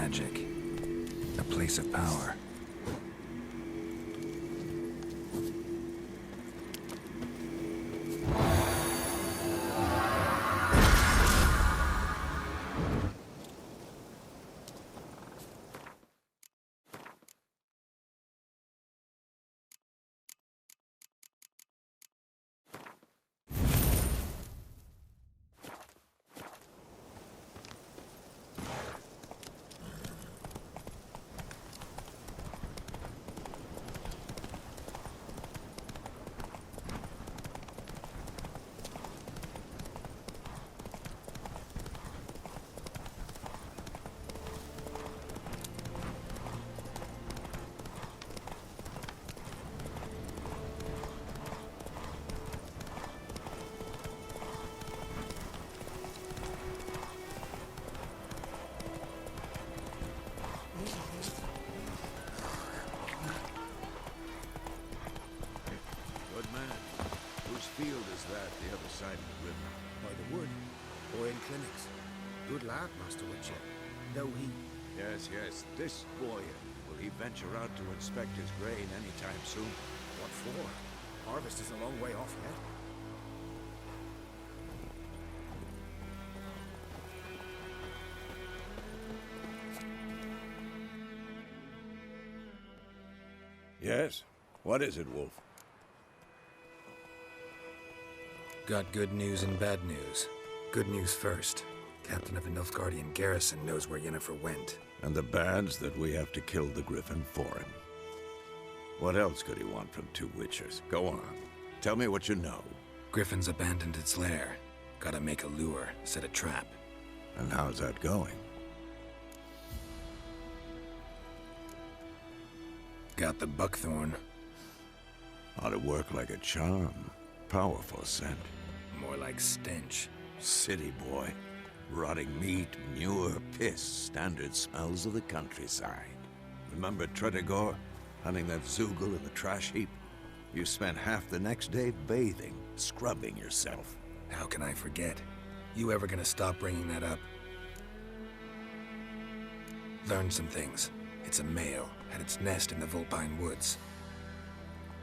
magic. A place of power. Field is that, the other side of the river? By the wood, or in clinics. Good lad, Master Witcher. Though he... Yes, this boy, will he venture out to inspect his grain anytime soon? What for? Harvest is a long way off yet. Yes? What is it, Wolf? Got good news and bad news. Good news first. Captain of the Nilfgaardian garrison knows where Yennefer went. And the bad's that we have to kill the Griffin for him. What else could he want from two Witchers? Go on. Tell me what you know. Griffin's abandoned its lair. Gotta make a lure, set a trap. And how's that going? Got the buckthorn. Ought to work like a charm. Powerful scent. More like stench. City boy. Rotting meat, manure, piss. Standard smells of the countryside. Remember Tretogor? Hunting that Zoogle in the trash heap? You spent half the next day bathing, scrubbing yourself. How can I forget? You ever gonna stop bringing that up? Learned some things. It's a male, had its nest in the Vulpine Woods.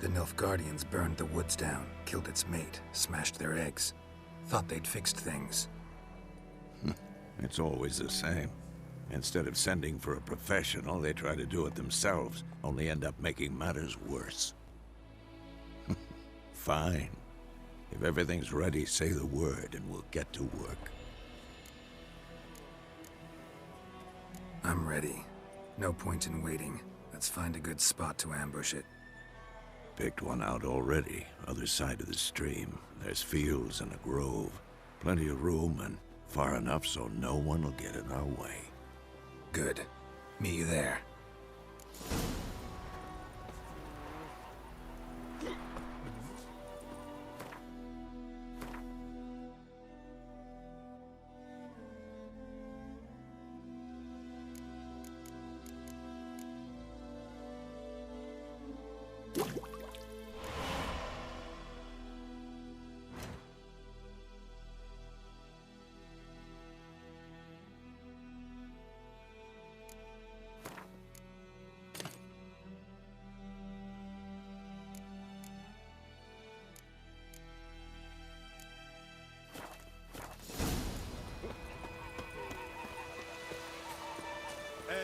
The Nilfgaardians burned the woods down, killed its mate, smashed their eggs. Thought they'd fixed things. It's always the same. Instead of sending for a professional, they try to do it themselves, only end up making matters worse. Fine. If everything's ready, say the word and we'll get to work. I'm ready. No point in waiting. Let's find a good spot to ambush it. Picked one out already, other side of the stream. There's fields and a grove. Plenty of room and far enough so no one will get in our way. Good. Meet you there.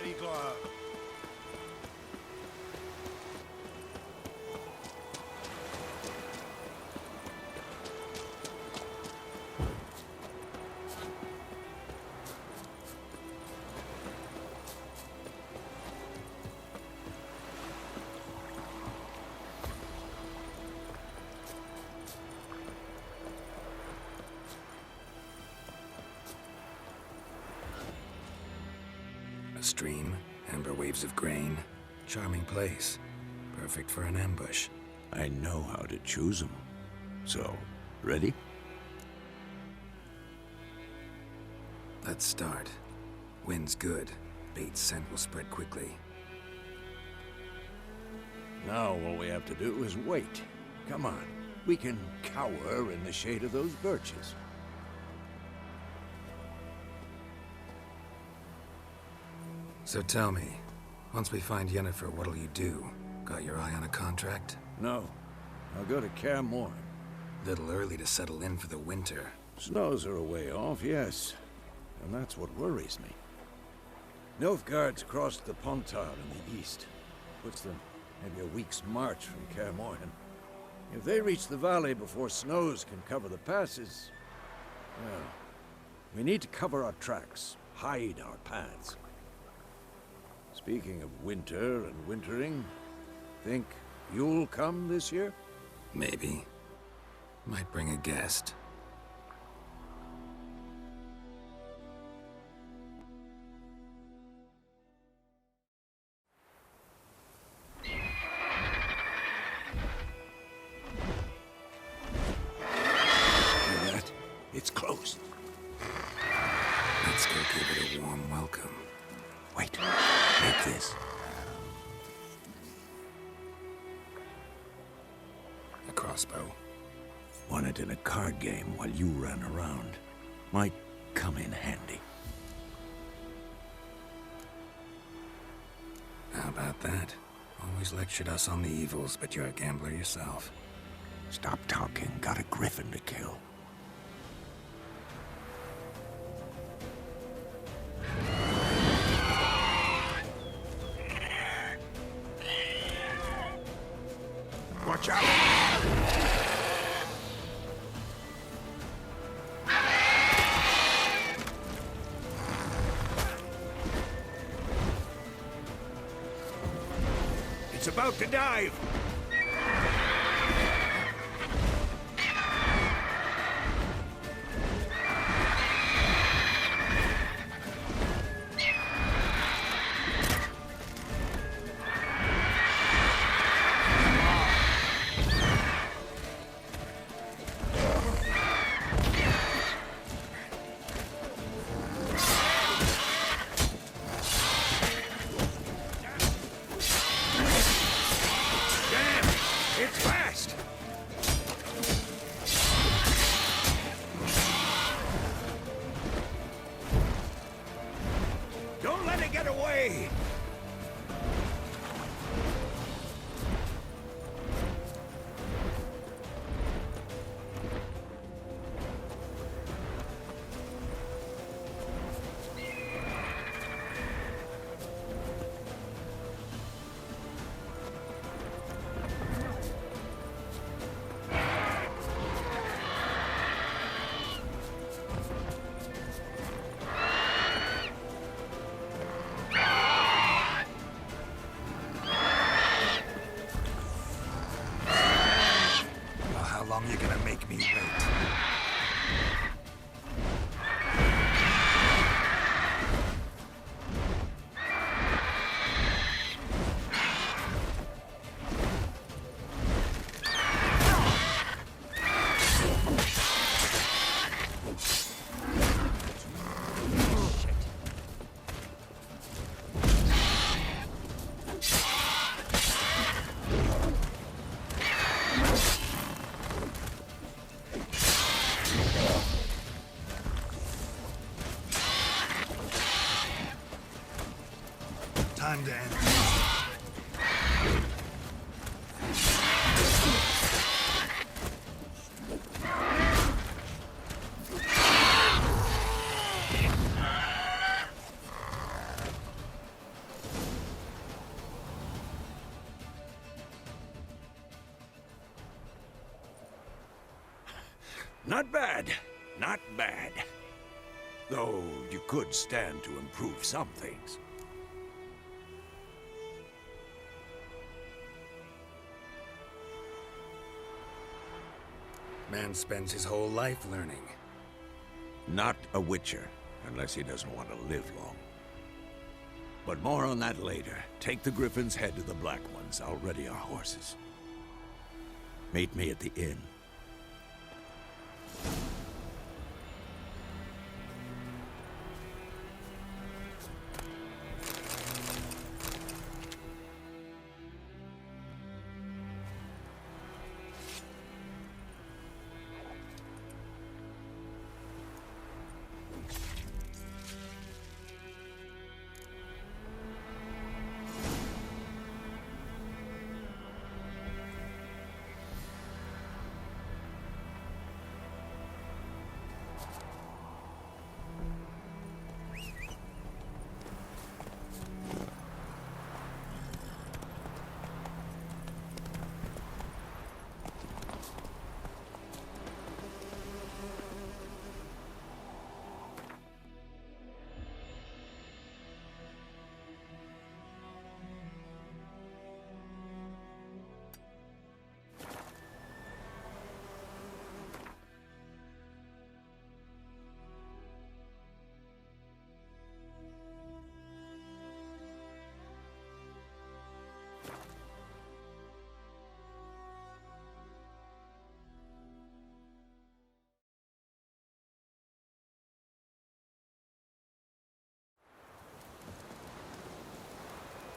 Eddie Glove. A stream, amber waves of grain. Charming place. Perfect for an ambush. I know how to choose them. So, ready? Let's start. Wind's good. Bait's scent will spread quickly. Now all we have to do is wait. Come on. We can cower in the shade of those birches. So tell me, once we find Yennefer, what'll you do? Got your eye on a contract? No. I'll go to Kaer Morhen. Little early to settle in for the winter. Snows are a way off, yes. And that's what worries me. Nilfgaard's crossed the Pontar in the east. Puts them maybe a week's march from Kaer Morhen. If they reach the valley before snows can cover the passes, well, we need to cover our tracks, hide our paths. Speaking of winter and wintering, think you'll come this year? Maybe. Might bring a guest. Hear that? It's closed. Let's go give it a warm welcome. Wait, take this. A crossbow. Won it in a card game while you ran around. Might come in handy. How about that? Always lectured us on the evils, but you're a gambler yourself. Stop talking. Got a griffin to kill. Watch out! It's about to dive! It's fast! Don't let it get away! Well, how long you gonna make me wait? Time to end. Not bad. Not bad. Though you could stand to improve some things. Man spends his whole life learning. Not a Witcher, unless he doesn't want to live long. But more on that later. Take the Griffin's head to the Black Ones. I'll ready our horses. Meet me at the inn.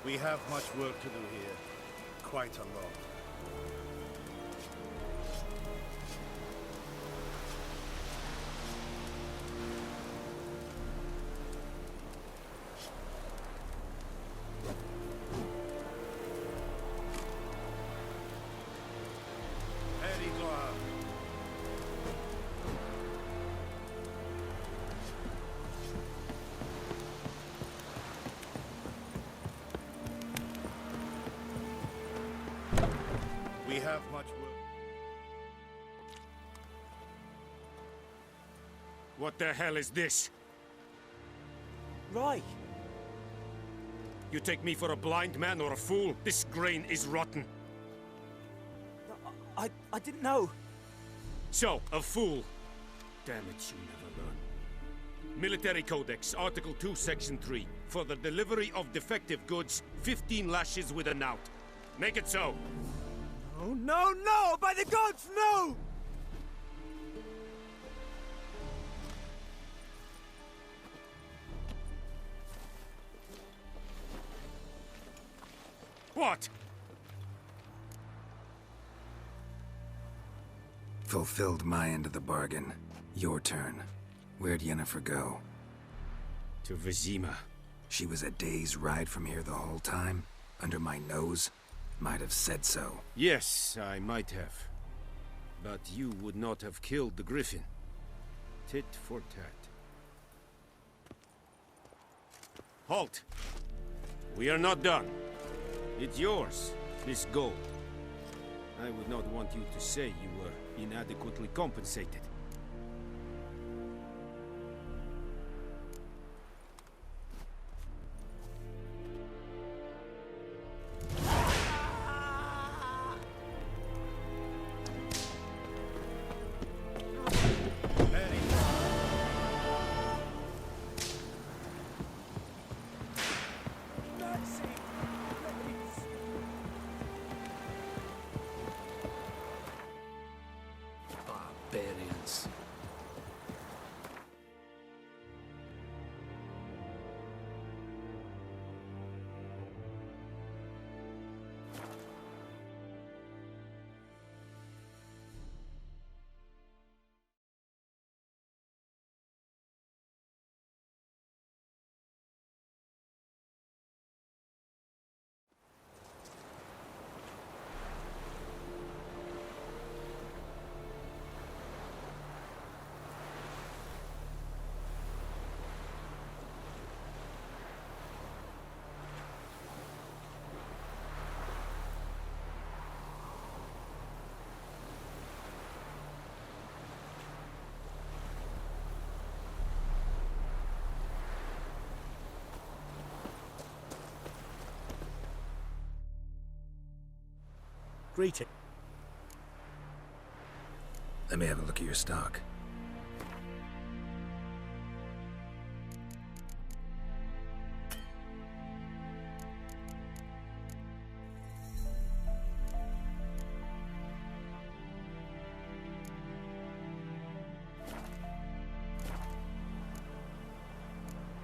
We have much work to do here. Quite a lot. We have much work. What the hell is this? Right. You take me for a blind man or a fool? This grain is rotten. I didn't know. So, a fool. Damn it, you never learn. Military Codex, Article 2, Section 3. For the delivery of defective goods, 15 lashes with a knout. Make it so. Oh, no, no! By the gods, no! What? Fulfilled my end of the bargain. Your turn. Where'd Yennefer go? To Vizima. She was a day's ride from here the whole time? Under my nose? Might have said so. Yes, I might have. But you would not have killed the griffin. Tit for tat. Halt! We are not done. It's yours, this gold. I would not want you to say you were inadequately compensated. Barbarians. Greeting. Let me have a look at your stock.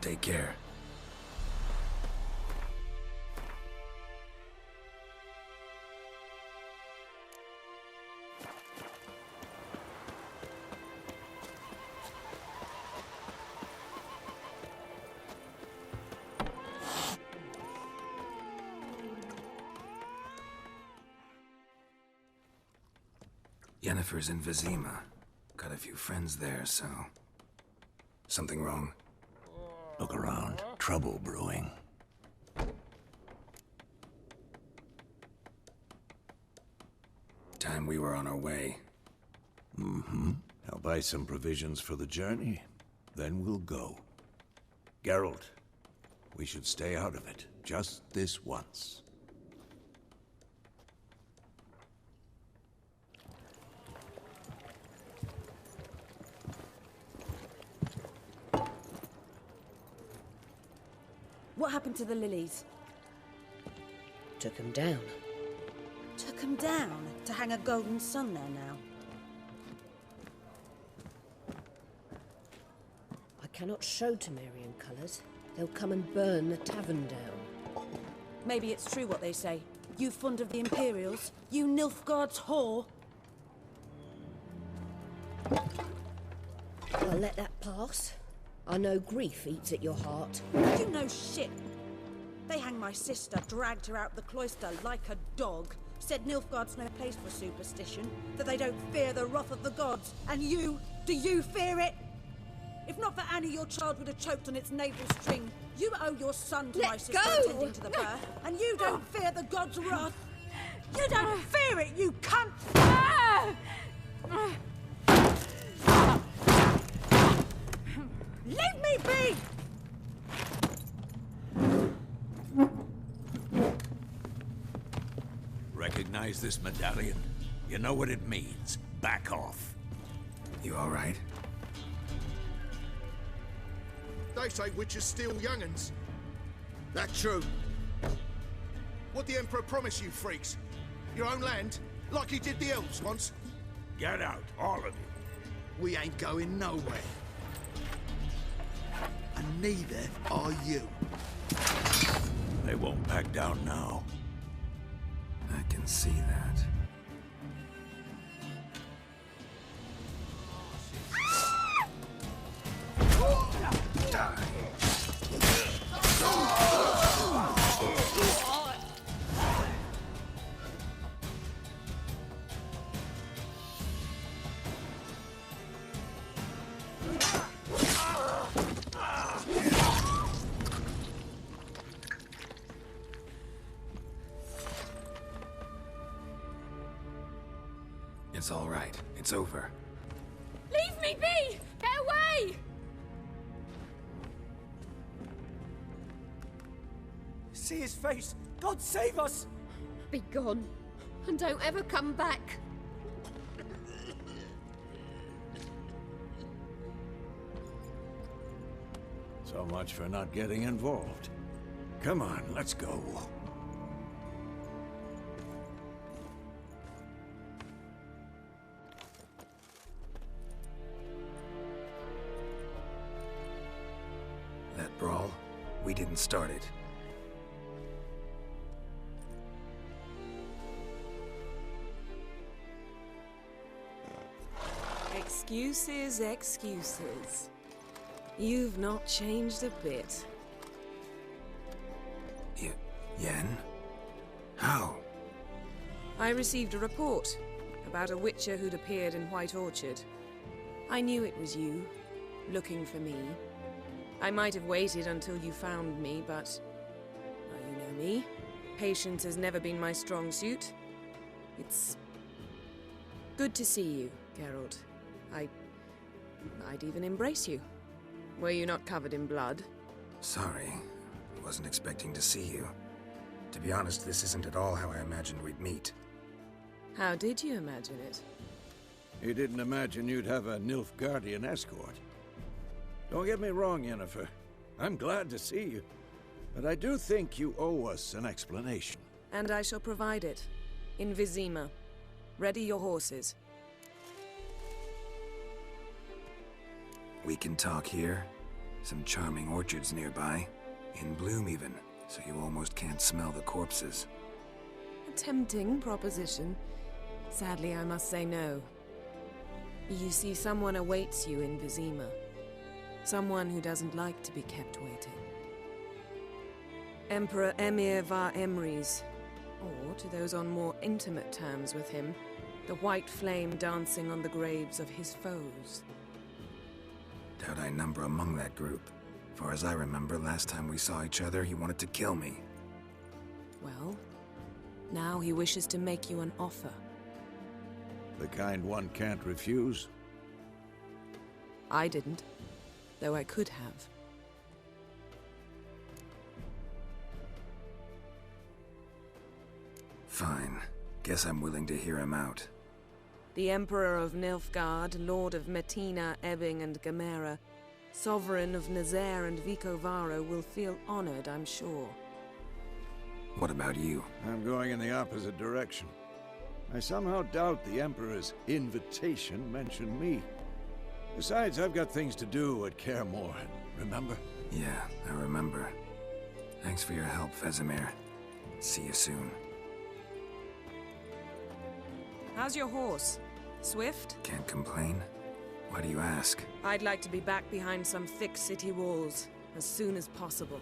Take care. Yennefer's in Vizima. Got a few friends there, so... Something wrong? Look around. Trouble brewing. Time we were on our way. Mm-hmm. I'll buy some provisions for the journey. Then we'll go. Geralt, we should stay out of it. Just this once. What happened to the lilies? Took him down. Took them down to hang a golden sun there now. I cannot show Temerian colours. They'll come and burn the tavern down. Maybe it's true what they say. You fond of the Imperials? You Nilfgaard's whore? I'll let that pass. I know grief eats at your heart. You know shit. They hanged my sister, dragged her out the cloister like a dog. Said Nilfgaard's no place for superstition, that they don't fear the wrath of the gods. And you, do you fear it? If not for Annie, your child would have choked on its navel string. You owe your son to my sister attending to the birth, and you don't fear the gods' wrath. You don't fear it, you cunt! Leave me be! Recognize this medallion? You know what it means. Back off. You all right? They say witches steal young'uns. That true. What the Emperor promised you freaks? Your own land? Like he did the elves once? Get out, all of you. We ain't going nowhere. And neither are you. They won't back down now. I can see that. It's all right. It's over. Leave me be! Get away! See his face! God save us! Be gone, and don't ever come back. So much for not getting involved. Come on, let's go. That brawl, we didn't start it. Excuses, excuses. You've not changed a bit. Yen? How? I received a report about a witcher who'd appeared in White Orchard. I knew it was you, looking for me. I might have waited until you found me, but... well, you know me. Patience has never been my strong suit. It's... good to see you, Geralt. I'd even embrace you. Were you not covered in blood? Sorry. I wasn't expecting to see you. To be honest, this isn't at all how I imagined we'd meet. How did you imagine it? You didn't imagine you'd have a Nilfgaardian escort. Don't get me wrong, Yennefer. I'm glad to see you. But I do think you owe us an explanation. And I shall provide it. In Vizima. Ready your horses. We can talk here. Some charming orchards nearby. In bloom even, so you almost can't smell the corpses. A tempting proposition. Sadly, I must say no. You see, someone awaits you in Vizima. Someone who doesn't like to be kept waiting. Emperor Emir var Emrys. Or, to those on more intimate terms with him, the white flame dancing on the graves of his foes. Doubt I number among that group. Far as I remember, last time we saw each other, he wanted to kill me. Well, now he wishes to make you an offer. The kind one can't refuse? I didn't, though I could have. Fine. Guess I'm willing to hear him out. The Emperor of Nilfgaard, Lord of Metina, Ebbing and Gamera, Sovereign of Nazaire and Vicovaro will feel honored, I'm sure. What about you? I'm going in the opposite direction. I somehow doubt the Emperor's invitation mentioned me. Besides, I've got things to do at Kaer Morhen, remember? Yeah, I remember. Thanks for your help, Vesemir. See you soon. How's your horse? Swift? Can't complain. Why do you ask? I'd like to be back behind some thick city walls as soon as possible.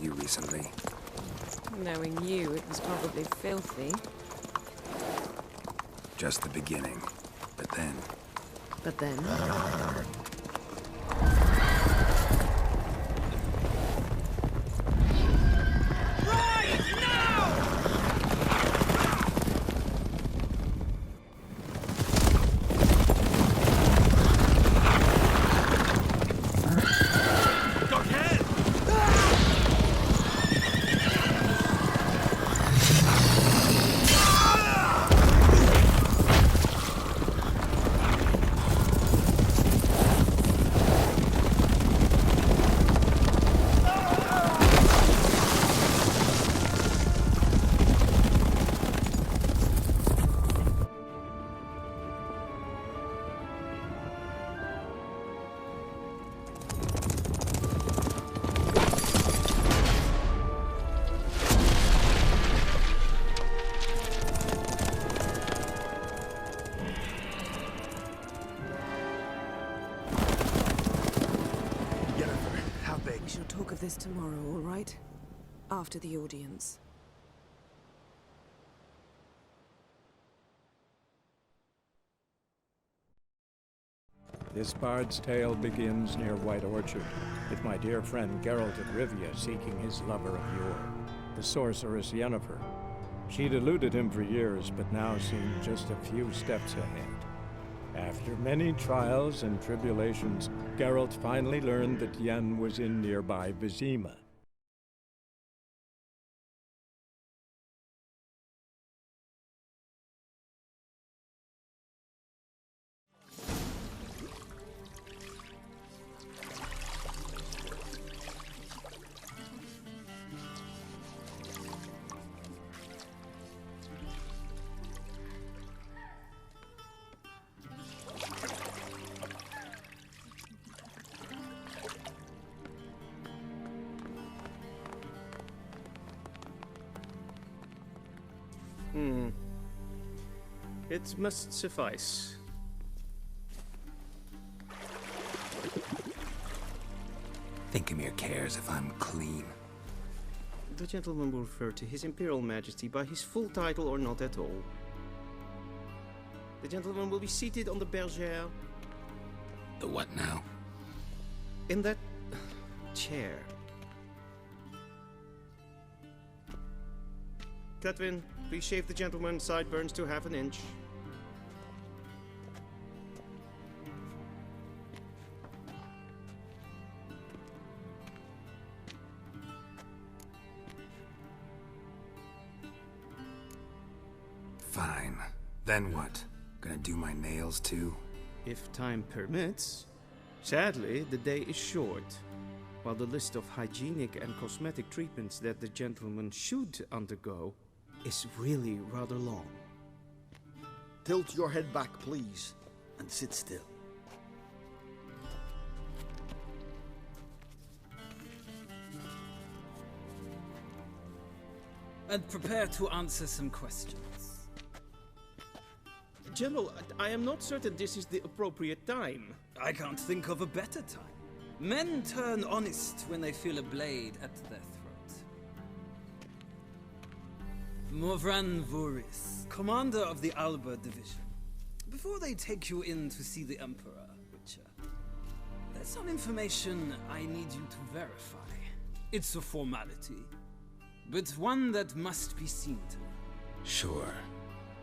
Recently. Knowing you, it was probably filthy. Just the beginning. But then... But then? We shall talk of this tomorrow, all right? After the audience. This bard's tale begins near White Orchard, with my dear friend Geralt of Rivia seeking his lover of yore, the sorceress Yennefer. She'd eluded him for years, but now seemed just a few steps ahead. After many trials and tribulations, Geralt finally learned that Yen was in nearby Vizima. It must suffice. Thinkamere cares if I'm clean. The gentleman will refer to His Imperial Majesty by his full title or not at all. The gentleman will be seated on the bergère. The what now? In that chair. Cletwin, please shave the gentleman's sideburns to ½ an inch. Fine. Then what? Gonna do my nails too? If time permits. Sadly, the day is short. While the list of hygienic and cosmetic treatments that the gentleman should undergo is really rather long. Tilt your head back, please, and sit still. And prepare to answer some questions. General, I am not certain this is the appropriate time. I can't think of a better time. Men turn honest when they feel a blade at their throat. Morvran Vuris, commander of the Alba Division. Before they take you in to see the Emperor, Witcher, there's some information I need you to verify. It's a formality, but one that must be seen to. Sure.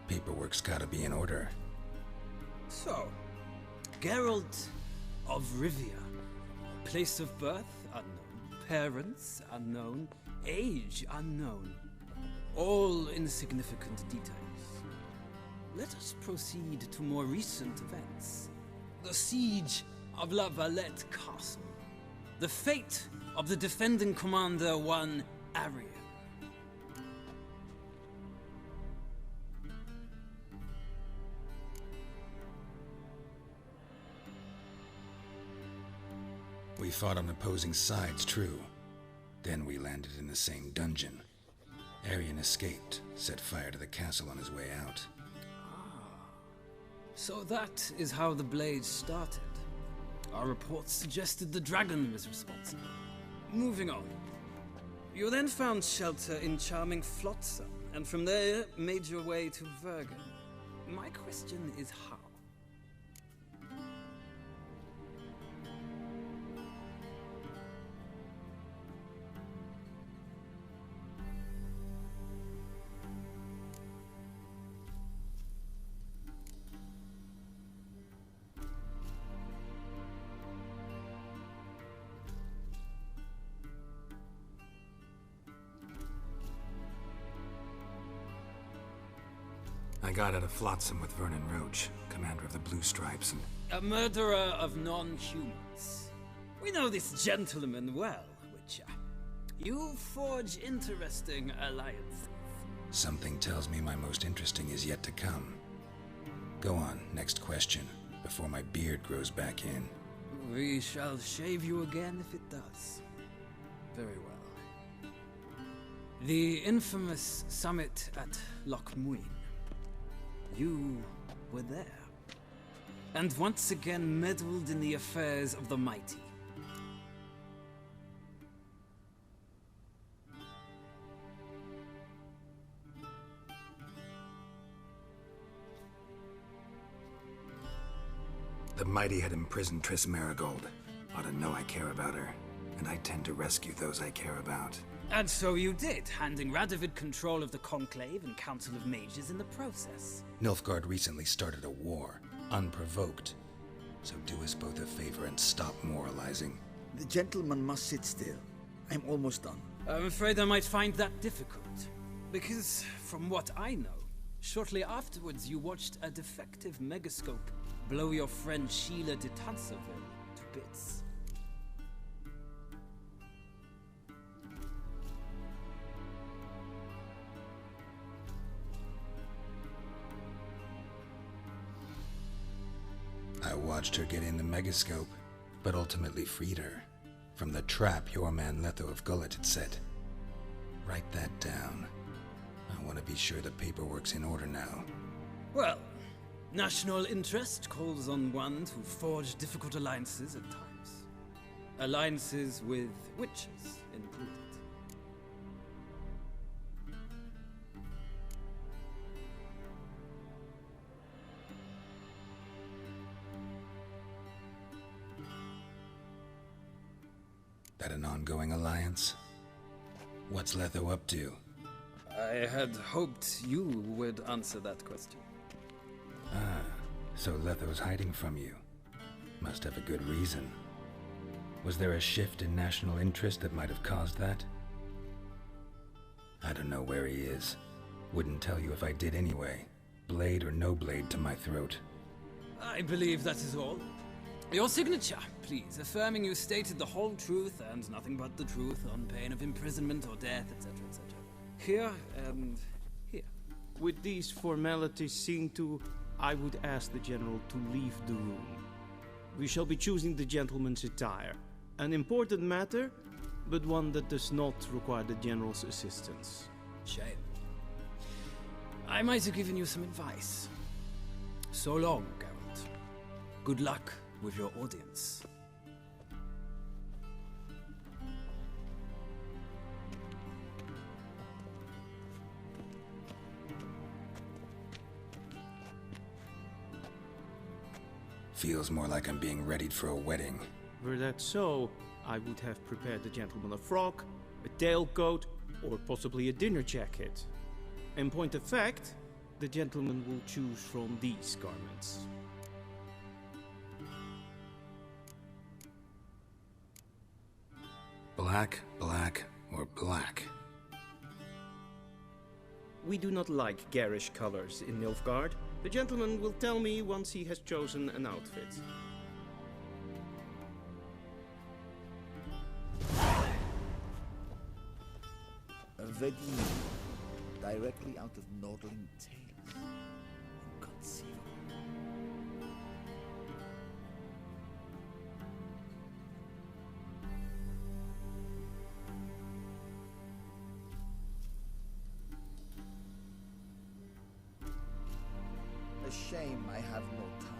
Paperwork's gotta be in order. So, Geralt of Rivia. Place of birth unknown. Parents unknown. Age unknown. All insignificant details. Let us proceed to more recent events. The siege of La Valette Castle. The fate of the defending commander, one Arian. We fought on opposing sides, true. Then we landed in the same dungeon. Arian escaped, set fire to the castle on his way out. So that is how the Blade started. Our reports suggested the dragon was responsible. Moving on. You then found shelter in charming Flotsam, and from there made your way to Vergen. My question is how? I got out of Flotsam with Vernon Roach, commander of the Blue Stripes, and... A murderer of non-humans. We know this gentleman well, Witcher. You forge interesting alliances. Something tells me my most interesting is yet to come. Go on, next question, before my beard grows back in. We shall shave you again if it does. Very well. The infamous summit at Loch Muin. You were there, and once again meddled in the affairs of the mighty. The mighty had imprisoned Triss Marigold. Ought to know I care about her, and I tend to rescue those I care about. And so you did, handing Radovid control of the Conclave and Council of Mages in the process. Nilfgaard recently started a war, unprovoked. So do us both a favor and stop moralizing. The gentleman must sit still. I'm almost done. I'm afraid I might find that difficult. Because, from what I know, shortly afterwards you watched a defective megascope blow your friend Sheila de Tanserville to bits. I watched her get in the megascope, but ultimately freed her. From the trap your man Letho of Gullet had set. Write that down. I want to be sure the paperwork's in order now. Well, national interest calls on one to forge difficult alliances at times. Alliances with witches included. That an ongoing alliance? What's Letho up to? I had hoped you would answer that question. Ah, so Letho's hiding from you. Must have a good reason. Was there a shift in national interest that might have caused that? I don't know where he is. Wouldn't tell you if I did anyway. Blade or no blade to my throat. I believe that is all. Your signature, please, affirming you stated the whole truth and nothing but the truth on pain of imprisonment or death, etc., etc. Here and here. With these formalities seen to, I would ask the General to leave the room. We shall be choosing the gentleman's attire. An important matter, but one that does not require the General's assistance. Shame. I might have given you some advice. So long, Geralt. Good luck with your audience. Feels more like I'm being readied for a wedding. Were that so, I would have prepared the gentleman a frock, a tailcoat, or possibly a dinner jacket. In point of fact, the gentleman will choose from these garments. Black, black, or black? We do not like garish colors in Nilfgaard. The gentleman will tell me once he has chosen an outfit. A Vedin, directly out of Nordling tales. Inconceivable. A shame I have no time.